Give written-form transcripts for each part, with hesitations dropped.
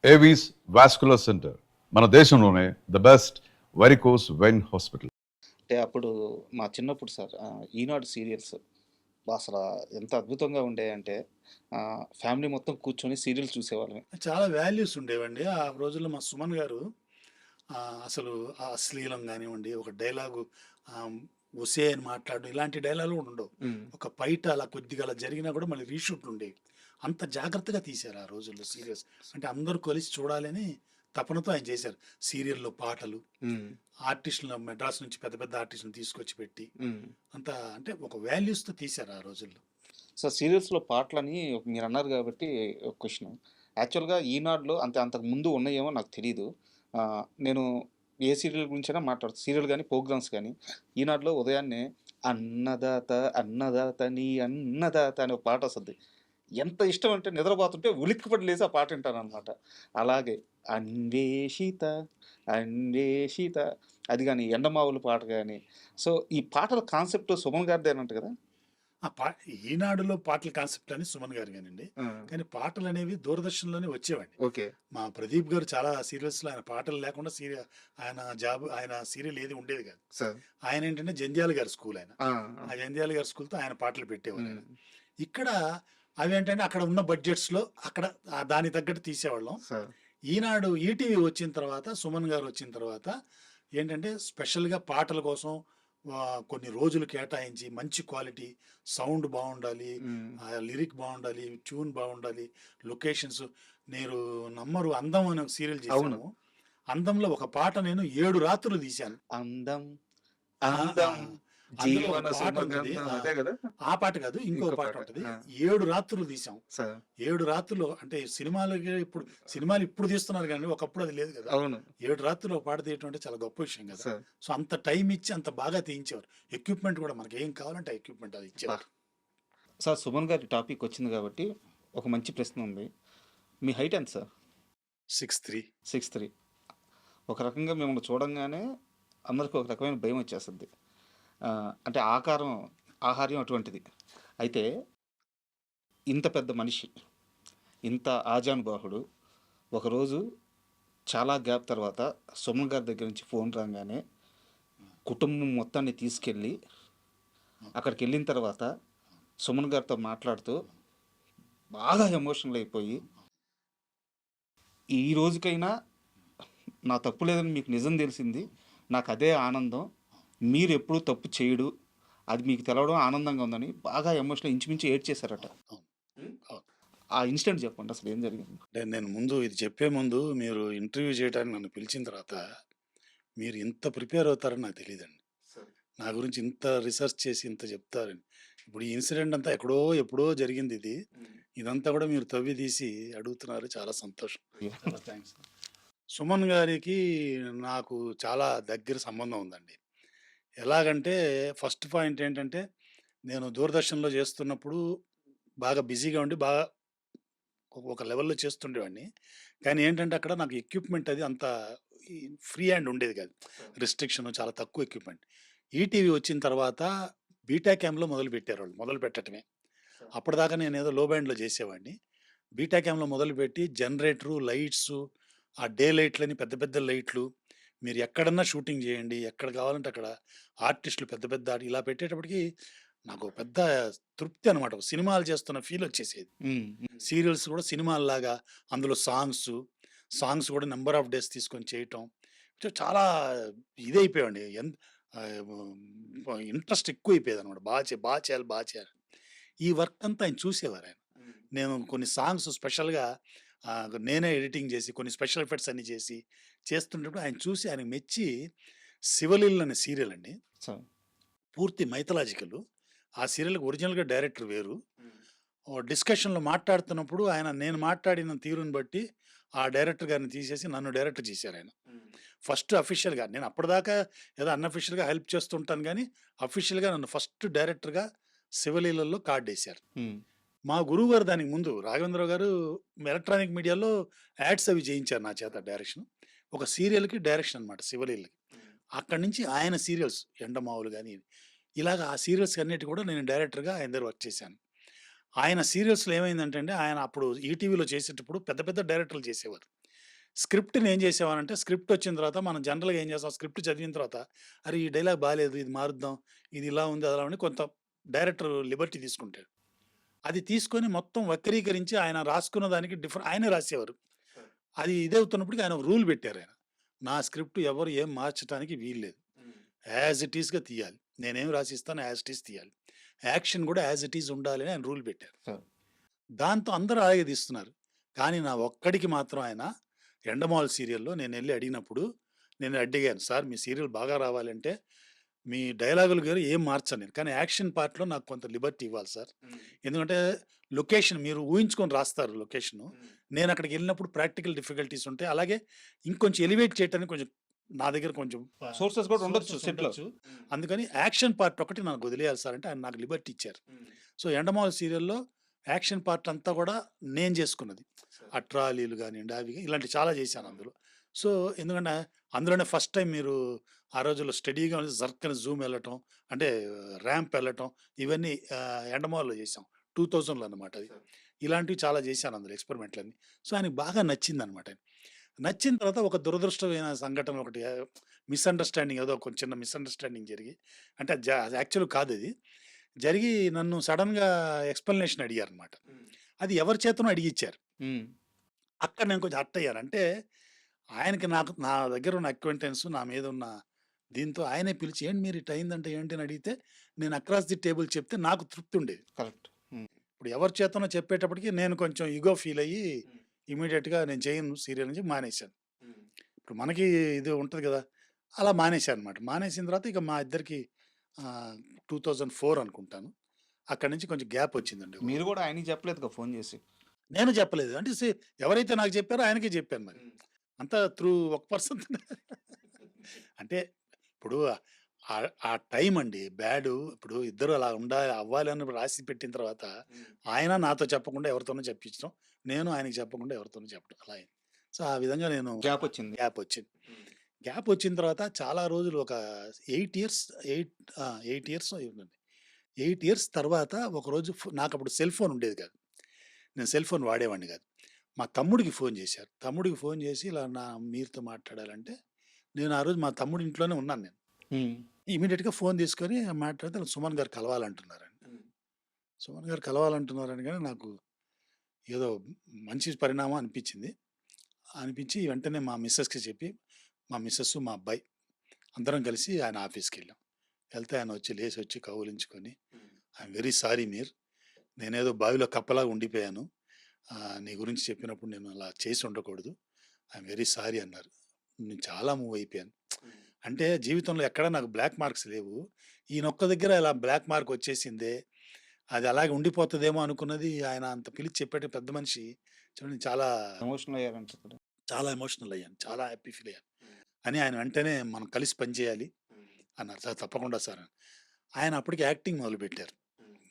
Avis vascular centre మన దేశంలోనే the best varicose vein hospital. అంటే అప్పుడు మా చిన్నప్పుడు సార్ ఈనాడు సీరియల్స్ అసలు ఎంత అద్భుతంగా ఉండేయంటే ఫ్యామిలీ మొత్తం కూర్చొని సీరియల్స్ చూసేవాళ్ళం. చాలా వాల్యూస్ ఉండేవండి ఆ రోజుల్లో. మా సుమన్ గారు అసలు ఆ అశ్లీలం కానివ్వండి, ఒక డైలాగు ఒసే అని మాట్లాడడం, ఇలాంటి డైలాగులు కూడా ఉండవు. ఒక బయట అలా కొద్దిగా అలా జరిగినా కూడా మళ్ళీ రీషూట్ ఉండేవి. అంత జాగ్రత్తగా తీశారు ఆ రోజుల్లో సీరియల్స్. అంటే అందరూ కలిసి చూడాలని తపనతో ఆయన చేశారు. సీరియల్లో పాటలు, ఆర్టిస్టులు మెడ్రాస్ నుంచి పెద్ద పెద్ద ఆర్టిస్టులను తీసుకొచ్చి పెట్టి అంత అంటే ఒక వాల్యూస్తో తీశారు ఆ రోజుల్లో. సో సీరియల్స్లో పాటలని మీరు అన్నారు కాబట్టి ఒక క్వశ్చన్. యాక్చువల్గా ఈనాడులో అంతకు ముందు ఉన్నాయేమో నాకు తెలియదు. నేను ఏ సీరియల్ గురించైనా మాట్లాడుతాను, సీరియల్ కానీ ప్రోగ్రామ్స్ కానీ. ఈనాడులో ఉదయాన్నే అన్నదాత అన్నదాత నీ అన్నదాత అనే ఒక పాట వస్తుంది. ఎంత ఇష్టం అంటే నిద్రపోతుంటే ఉలిక్కిపడి లేసి ఆ పాట వింటాను అనమాట. అలాగే అన్వేషిత అన్వేషిత అది కానీ, ఎండమావుల పాట కానీ. సో ఈ పాటల కాన్సెప్ట్ సుమన్ గారిదేనంట కదా. ఈనాడులో పాటల కాన్సెప్ట్ అని సుమన్ గారు కానండి, కానీ పాటలు అనేవి దూరదర్శన్లోనే వచ్చేవండి. ఓకే. మా ప్రదీప్ గారు చాలా సీరియల్స్లో ఆయన పాటలు లేకుండా ఆయన సీరియల్ ఏది ఉండేది కాదు. ఆయన ఏంటంటే జంధ్యాల గారి స్కూల్, ఆయన ఆ జంధ్యాల గారి స్కూల్తో ఆయన పాటలు పెట్టేవాళ్ళు. ఇక్కడ అవి ఏంటంటే అక్కడ ఉన్న బడ్జెట్స్లో అక్కడ దాని తగ్గట్టు తీసేవాళ్ళం. ఈనాడు ఈటీవీ వచ్చిన తర్వాత, సుమన్ గారు వచ్చిన తర్వాత ఏంటంటే స్పెషల్గా పాటల కోసం కొన్ని రోజులు కేటాయించి మంచి క్వాలిటీ సౌండ్ బాగుండాలి, లిరిక్ బాగుండాలి, ట్యూన్ బాగుండాలి, లొకేషన్స్. మీరు నమ్మరు, అందం అనే ఒక సీరియల్ చేశాను. అందంలో ఒక పాట నేను 7 రాత్రులు తీశాను. అందం ఆ పాట కాదు, ఇంకో పాట ఉంటుంది. 7 రాత్రులు తీసాం. 7 రాత్రులు అంటే సినిమాలు ఇప్పుడు తీస్తున్నారు కానీ ఒకప్పుడు అది లేదు కదా. 7 రాత్రులు ఒక పాట తీయటం అంటే చాలా గొప్ప విషయం కదా. సో అంత టైం ఇచ్చి అంత బాగా తీయించేవారు. ఎక్విప్మెంట్ కూడా మనకి ఏం కావాలంటే ఎక్విప్మెంట్ అది ఇచ్చేవారు. సార్ సుమన్ గారి టాపిక్ వచ్చింది కాబట్టి ఒక మంచి ప్రశ్న ఉంది. మీ హైట్ ఎంత సార్? 6'3". ఒక రకంగా మిమ్మల్ని చూడంగానే అందరికీ ఒక రకమైన భయం వచ్చేస్తుంది. అంటే ఆహార్యం అటువంటిది. అయితే ఇంత పెద్ద మనిషి, ఇంత ఆజానుబాహుడు, ఒకరోజు చాలా గ్యాప్ తర్వాత సుమన్ గారి దగ్గర నుంచి ఫోన్ రాగానే కుటుంబం మొత్తాన్ని తీసుకెళ్ళి అక్కడికి వెళ్ళిన తర్వాత సుమన్ గారితో మాట్లాడుతూ బాగా ఎమోషనల్ అయిపోయి, ఈ రోజుకైనా నా తప్పు లేదని మీకు నిజం తెలిసింది, నాకు అదే ఆనందం, మీరు ఎప్పుడూ తప్పు చేయడు, అది మీకు తెలవడం ఆనందంగా ఉందని బాగా ఎమోషనల్ ఇంచుమించు ఏడ్చేశారట. ఆ ఇన్సిడెంట్ చెప్పండి, అసలు ఏం జరిగింది? నేను ఇది చెప్పే ముందు మీరు ఇంటర్వ్యూ చేయడానికి నన్ను పిలిచిన తర్వాత మీరు ఇంత ప్రిపేర్ అవుతారని నాకు తెలియదండి. నా గురించి ఇంత రీసెర్చ్ చేసి ఇంత చెప్తారని. ఇప్పుడు ఈ ఇన్సిడెంట్ అంతా ఎప్పుడో జరిగింది. ఇదంతా కూడా మీరు తవ్వి తీసి అడుగుతున్నారు, చాలా సంతోషం. థ్యాంక్స్. సుమన్ గారికి నాకు చాలా దగ్గర సంబంధం ఉందండి. ఎలాగంటే ఫస్ట్ పాయింట్ ఏంటంటే, నేను దూరదర్శన్లో చేస్తున్నప్పుడు బాగా బిజీగా ఉండి బాగా ఒక లెవెల్లో చేస్తుండేవాడిని. కానీ ఏంటంటే అక్కడ నాకు ఎక్విప్మెంట్ అది అంత ఫ్రీ హ్యాండ్ ఉండేది కాదు. రిస్ట్రిక్షన్, చాలా తక్కువ ఎక్విప్మెంట్. ఈటీవీ వచ్చిన తర్వాత బీటా క్యామ్లో మొదలు పెట్టడమే. అప్పటిదాకా నేను ఏదో లో బ్యాండ్లో చేసేవాడిని. బీటా క్యామ్లో మొదలుపెట్టి జనరేటరు, లైట్స్, ఆ డే లైట్లని, పెద్ద పెద్ద లైట్లు, మీరు ఎక్కడన్నా షూటింగ్ చేయండి, ఎక్కడ కావాలంటే అక్కడ ఆర్టిస్టులు పెద్ద పెద్ద ఇలా పెట్టేటప్పటికి నాకు పెద్ద తృప్తి అనమాట. సినిమాలు చేస్తున్న ఫీల్ వచ్చేసేది. సీరియల్స్ కూడా సినిమాల్లాగా, అందులో సాంగ్స్ కూడా నెంబర్ ఆఫ్ డేస్ తీసుకొని చేయటం చాలా ఇదైపోయాయండి. ఇంట్రెస్ట్ ఎక్కువ అయిపోయేది అనమాట. బాగా చేయాలి. ఈ వర్క్ అంతా ఆయన చూసేవారు. ఆయన నేను కొన్ని సాంగ్స్ స్పెషల్గా నేనే ఎడిటింగ్ చేసి కొన్ని స్పెషల్ ఎఫెక్ట్స్ అన్ని చేస్తుంటప్పుడు ఆయన చూసి ఆయన మెచ్చి, శివలీల అనే సీరియల్ అండి, పూర్తి మైథలాజికల్. ఆ సీరియల్కి ఒరిజినల్గా డైరెక్టర్ వేరు. డిస్కషన్లో మాట్లాడుతున్నప్పుడు నేను మాట్లాడిన తీరుని బట్టి ఆ డైరెక్టర్ గారిని తీసేసి నన్ను డైరెక్టర్ చేశారు ఆయన. ఫస్ట్ అఫీషియల్గా, నేను అప్పటిదాకా ఏదో అన్అఫీషియల్గా హెల్ప్ చేస్తుంటాను, కానీ అఫీషియల్గా నన్ను ఫస్ట్ డైరెక్టర్గా శివలీలలో కార్డు వేశారు. మా గురువు గారు దానికి ముందు రాఘవేంద్రరావు గారు ఎలక్ట్రానిక్ మీడియాలో యాడ్స్ అవి చేయించారు నా చేత డైరెక్షన్. ఒక సీరియల్కి డైరెక్షన్ అనమాట, శివలీలకి. అక్కడి నుంచి ఆయన సీరియల్స్, ఎండమావులు కానీ ఇలాగ ఆ సీరియల్స్ అన్నిటి కూడా నేను డైరెక్టర్గా ఆయన దగ్గర వర్క్ చేశాను. ఆయన సీరియల్స్లో ఏమైందంటే అండి, ఆయన అప్పుడు ఈటీవీలో చేసేటప్పుడు పెద్ద పెద్ద డైరెక్టర్లు చేసేవారు. స్క్రిప్ట్‌ని ఏం చేసేవానంటే, స్క్రిప్ట్ వచ్చిన తర్వాత మనం జనరల్‌గా ఏం చేస్తాం, స్క్రిప్ట్ చదివిన తర్వాత, అరే! ఈ డైలాగ్ బాలేదు, ఇది మారుద్దాం, ఇది ఇలా ఉంది, అలా ఉంది కొంత డైరెక్టర్ లిబర్టీ తీసుకుంటాడు. అది తీసుకొని మొత్తం వక్రీకరించి ఆయన రాసుకున్న దానికి ఆయనే రాసేవారు. అది ఇదవుతున్నప్పటికి ఆయన ఒక రూల్ పెట్టారాయన. నా స్క్రిప్ట్ ఎవరు ఏం మార్చటానికి వీల్లేదు. యాజ్ ఇట్ ఈస్‌గా తీయాలి. నేనేం రాసిస్తానో యాజ్ ఇట్ ఈస్ తీయాలి. యాక్షన్ కూడా యాజ్ ఇట్ ఈస్ ఉండాలి అని ఆయన రూల్ పెట్టారు. సార్. దాంతో అందరూ అలాగే తీస్తున్నారు. కానీ నా ఒక్కడికి మాత్రం ఆయన 'ఎండమాల్' సీరియల్‌లో నేనెళ్ళి అడిగినప్పుడు నేను అడిగాను, "సార్ మీ సీరియల్ బాగా రావాలంటే మీ డైలాగులు గారు ఏం మార్చను నేను. కానీ యాక్షన్ పార్ట్‌లో నాకు కొంత లిబర్టీ ఇవ్వాలి సార్. ఎందుకంటే లొకేషన్ మీరు ఊహించుకొని రాస్తారు లొకేషను. నేను అక్కడికెళ్ళినప్పుడు ప్రాక్టికల్ డిఫికల్టీస్ ఉంటాయి. అలాగే ఇంకొంచెం ఎలివేట్ చేయటానికి కొంచెం నా దగ్గర కొంచెం సోర్సెస్ కూడా ఉండొచ్చు సోర్సెస్ సెట్‌లో. ఉండొచ్చు. అందుకని యాక్షన్ పార్ట్ ఒకటి నాకు వదిలేయాలి సార్" అంటే ఆయన నాకు లిబర్టీ ఇచ్చారు. సో 'ఎండమాల్' సీరియల్‌లో యాక్షన్ పార్ట్ అంతా కూడా నేను చేసుకున్నది. ఆ ట్రాలీలు గానియండి, అవి ఇలాంటివి చాలా చేశాను అందులో. సో, ఎందుకంటే అందులోనే ఫస్ట్ టైమ్ మీరు ఆ రోజుల్లో స్టడీగా జర్కని జూమ్ ఎళ్ళటం, అంటే ర్యాంప్ ఎళ్ళటం, ఇవన్నీ 'ఎండమాల్‌లో' చేశాం. 2000లో అన్నమాట అది. ఇలాంటివి చాలా చేశాను అందులో ఎక్స్‌పెరిమెంట్‌లన్నీ. సో, ఆయనకి బాగా నచ్చిందనమాట. నచ్చిన తర్వాత ఒక దురదృష్టమైన సంఘటన ఒకటి మిస్‌అండర్‌స్టాండింగ్ ఏదో ఒక చిన్న మిస్‌అండర్‌స్టాండింగ్ జరిగి, అంటే అది యాక్చువల్ కాదది. జరిగి నన్ను సడెన్‌గా ఎక్స్‌ప్లనేషన్ అడిగారనమాట. అది ఎవరి చేతనో అడిగిచ్చారు. హ్మ్. అక్కడ నేను కొంచెం హర్ట్ అయ్యాను. అంటే ఆయనకి నాకు నా దగ్గర ఉన్న అక్వెయింటెన్స్, నా మీద ఉన్న దీంతో ఆయనే పిలిచి, "ఏంటి మీరు ఇట్ట అయిందంటే ఏంటి?" అని అడిగితే నేను అక్రాస్ ది టేబుల్ చెప్తే నాకు తృప్తి ఉండేది. కరెక్ట్. హ్మ్. ఇప్పుడు ఎవరి చేతనో చెప్పేటప్పటికి నేను కొంచెం ఇగో ఫీల్ అయ్యి ఇమ్మీడియేట్‌గా నేను చేయను సీరియల్ నుంచి మానేశాను. ఇప్పుడు మనకి ఇది ఉంటది గదా! అలా మానేశాననమాట. మానేసిన తర్వాత ఇక మా ఇద్దరికి 2004 అనుకుంటాను. అక్కడి నుంచి కొంచెం గ్యాప్ వచ్చిందండి. మీరు కూడా ఆయనకి చెప్పలేదుగా ఫోన్ చేసి? నేను చెప్పలేదు. అంటే ఎవరైతే నాకు చెప్పారో ఆయనకే చెప్పాను మరి. అంతా త్రూ ఒక పర్సన్. అంటే ఇప్పుడు ఆ టైం అండి బ్యాడు. ఇప్పుడు ఇద్దరు అలా అవ్వాలి అని రాసి పెట్టిన తర్వాత ఆయన నాతో చెప్పకుండా ఎవరితోనో చెప్పించడం. నేను ఆయనకి చెప్పకుండా ఎవరితోనో చెప్పడం అలా అయింది. సో, ఆ విధంగా నేను గ్యాప్ వచ్చింది. గ్యాప్ వచ్చింది. గ్యాప్ వచ్చిన తర్వాత చాలా రోజులు ఒక 8 ఇయర్స్ 8 ఇయర్స్ అయిందండి. 8 ఇయర్స్ తర్వాత ఒకరోజు నాకప్పుడు సెల్ ఫోన్ ఉండేది కాదు. నేను సెల్ ఫోన్ వాడేవాడిని కాదు. మా తమ్ముడికి ఫోన్ చేశారు. తమ్ముడికి ఫోన్ చేసి ఇలా మీరుతో మాట్లాడాలంటే, నేను ఆ రోజు మా తమ్ముడి ఇంట్లోనే ఉన్నాను నేను. హ్మ్. ఇమ్మీడియేట్‌గా ఫోన్ తీసుకొని మాట్లాడితే సుమన్ గారు కలవాలంటున్నారండి. సుమన్ గారు కలవాలంటున్నారని గాని నాకు ఏదో మంచి పరిణామం అనిపించింది. అనిపించి వెంటనే మా మిసెస్‌కి చెప్పి, మా మిసెస్, మా అబ్బాయి అందరం కలిసి ఆయన ఆఫీస్‌కెళ్ళాం. వెళ్తే ఆయన లేసొచ్చి కౌగిలించుకొని, "ఐయామ్ వెరీ సారీ మీర్. నేనేదో బావిలో కప్పలాగా ఉండిపోయాను. నీ గురించి చెప్పినప్పుడు నేను అలా చేసి ఉండకూడదు. ఐయామ్ వెరీ సారీ" అన్నారు. నేను చాలా మూవ్ అయిపోయాను. అంటే జీవితంలో ఎక్కడ నాకు బ్లాక్ మార్క్స్ లేవు. ఈయనొక్క దగ్గర ఇలా బ్లాక్ మార్క్ వచ్చేసిందే. అది అలాగే ఉండిపోతదేమో అనుకున్నది, ఆయన అంత పిలిచి చెప్పేట పెద్ద మనిషి. చూడండి చాలా, ఎమోషనల్ అయ్యారంట కదా! చాలా ఎమోషనల్ అయ్యాను. చాలా హ్యాపీ ఫీల్ అయ్యాను. అని ఆయన వెంటనే మనం కలిసి పని చేయాలి అన్నారు. సార్ తప్పకుండా సార్ అని. ఆయన అప్పటికి యాక్టింగ్ మొదలుపెట్టారు.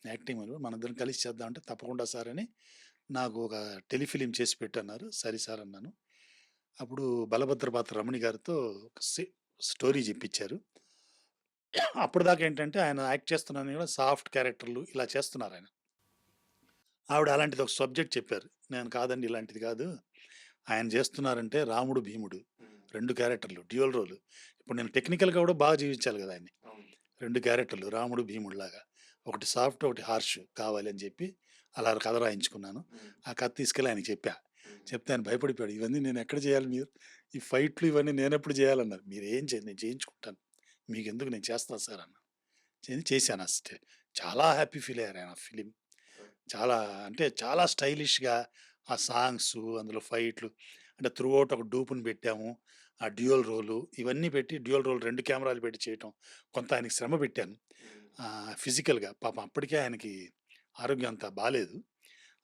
యాక్టింగ్ మనిద్దరం కలిసి చేద్దాం అంటే, తప్పకుండా సార్ అని నాకు ఒక టెలిఫిల్మ్ చేసి పెట్టన్నారు. సరే సార్ అన్నాను. అప్పుడు బలభద్రపాత్ర రమణి గారితో ఒక స్టోరీ చెప్పించారు. అప్పటిదాకా ఏంటంటే ఆయన యాక్ట్ చేస్తున్నానని కూడా సాఫ్ట్ క్యారెక్టర్‌లు ఇలా చేస్తున్నారాయన. ఆవిడ అలాంటిది ఒక సబ్జెక్ట్ చెప్పారు. నేను కాదండి ఇలాంటిది కాదు. ఆయన చేస్తున్నారంటే రాముడు, భీముడు 2 క్యారెక్టర్‌లు డ్యూయల్ రోల్. ఇప్పుడు నేను టెక్నికల్‌గా కూడా బాగా జీవించాలి కదా ఆయన్ని. 2 క్యారెక్టర్‌లు రాముడు, భీముడులాగా. ఒకటి సాఫ్ట్, ఒకటి హార్ష్ కావాలి అని చెప్పి అలా కథ రాయించుకున్నాను. ఆ కథ తీసుకెళ్ళి ఆయనకి చెప్పా. చెప్తే ఆయన భయపడిపోయాడు. "ఇవన్నీ నేను ఎక్కడ చేయాలి మీరు? ఈ ఫైట్‌లు ఇవన్నీ నేనెప్పుడు చేయాలన్నారు." "మీరేం చేయదు నేను చేయించుకుంటాను. మీకెందుకు నేను చేస్తాను సార్" అన్నా. చేశాను చాలా హ్యాపీ ఫీల్ అయ్యారు ఆయన ఆ ఫిల్మ్. చాలా అంటే చాలా స్టైలిష్‌గా ఆ సాంగ్సు, అందులో ఫైట్‌లు అంటే త్రూ ఔట్ ఒక డూప్‌ని పెట్టాము. ఆ డ్యూయల్ రోలు ఇవన్నీ పెట్టి డ్యూయల్ రోల్ 2 కెమెరాలు పెట్టి చేయటం. కొంత ఆయనకి శ్రమ పెట్టాను. ఫిజికల్‌గా పాపం అప్పటికే ఆయనకి ఆరోగ్యం అంత బాలేదు.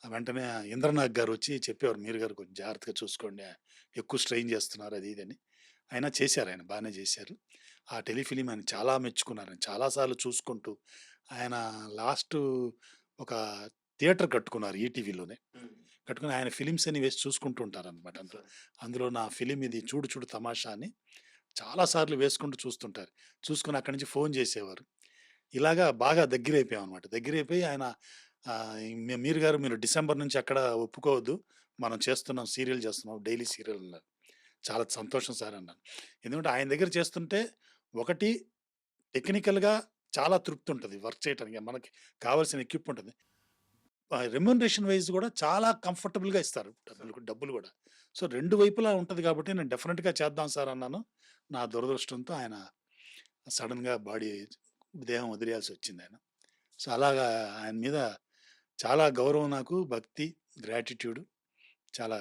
వెంటనే ఇంద్రనాగ్ గారొచ్చి చెప్పేవారు, "మీరు గారు కొంచెం జాగ్రత్తగా చూసుకోండి. ఎక్కువ స్ట్రెయిన్ చేస్తున్నారు" అది ఇది అని. అయినా చేశారు ఆయన బానే చేశారు. ఆ టెలిఫిల్మ్ ఆయన చాలా మెచ్చుకున్నారు. చాలా సార్లు చూసుకుంటూ ఆయన లాస్టు ఒక థియేటర్ కట్టుకున్నారు ఈటీవీలోనే. కట్టుకొని ఆయన ఫిలిమ్స్ అన్ని వేసి చూసుకుంటూ ఉంటారనమాట అందులో. అందులో నా ఫిలిం ఇది 'చూడు చూడు తమాషా' అని చాలా సార్లు వేసుకుంటూ చూస్తుంటారు. చూసుకొని అక్కడి నుంచి ఫోన్ చేసేవారు. ఇలాగా బాగా దగ్గరైపోయామనమాట. దగ్గరైపోయి ఆయన "మీరు గారు మీరు డిసెంబర్ నుంచి ఎక్కడ ఒప్పుకోవద్దు. మనం చేస్తున్నాం, సీరియల్ చేస్తున్నాం, డైలీ సీరియల్ అన్నారు. చాలా సంతోషం సార్ అన్నాను. ఎందుకంటే ఆయన దగ్గర చేస్తుంటే ఒకటి టెక్నికల్‌గా చాలా తృప్తి ఉంటది వర్క్ చేయటానికి. మనకి కావాల్సిన ఎక్విప్ ఉంటది. రెమ్యూనరేషన్ వైస్ గూడా చాలా కంఫర్టబుల్‌గా ఇస్తారు. డబ్బులు గూడా. సో, 2 వైపులా ఉంటది కాబట్టి నేను డెఫినిట్‌గా చేద్దాం సార్ అన్నాను. నా దురదృష్టంతో ఆయన సడెన్‌గా దేహం వదిలేయాల్సొచ్చిందాయన. సో, అలాగా ఆయన మీద చాలా గౌరవం నాకు, భక్తి, గ్రాటిట్యూడ్ చాలా